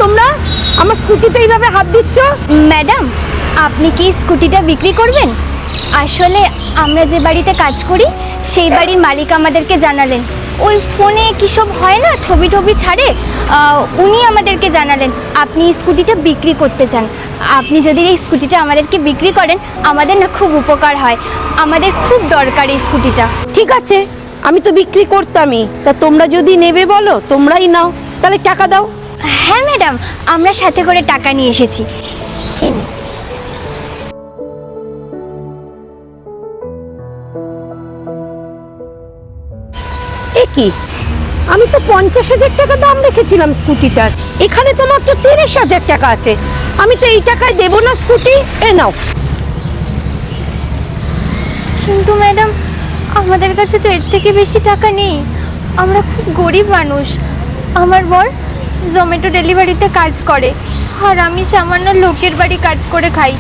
তোমরা আমার স্কুটিতে এইভাবে হাত দিচ্ছ? ম্যাডাম, আপনি কি স্কুটিটা বিক্রি করবেন? আসলে আমরা যে বাড়িতে কাজ করি সেই বাড়ির মালিক আমাদেরকে জানালেন, ওই ফোনে কী সব হয় না, ছবি টবি ছাড়ে, উনি আমাদেরকে জানালেন আপনি স্কুটিটা বিক্রি করতে চান। আপনি যদি এই স্কুটিটা আমাদেরকে বিক্রি করেন আমাদের না খুব উপকার হয়, আমাদের খুব দরকার এই স্কুটিটা। ঠিক আছে, আমি তো বিক্রি করতামই, তা তোমরা যদি নেবে বলো তোমরাই নাও, তাহলে টাকা দাও। হ্যাঁ ম্যাডাম, আমরা সাথে করে টাকা নিয়ে এসেছি। এ কি, আমি তো 50,000 টাকা দাম রেখেছিলাম স্কুটিটার, এখানে তো মাত্র 30,000 টাকা আছে। আমি তো এই টাকায় দেবো না স্কুটি। এ নাও। কিন্তু ম্যাডাম, আমাদের কাছে তো এর থেকে বেশি টাকা নেই, আমরা খুব গরিব মানুষ। আমার বর জোম্যাটো ডেলিভারিতে কাজ করে আর আমি সামান্য লোকের বাড়ি কাজ করে খাই।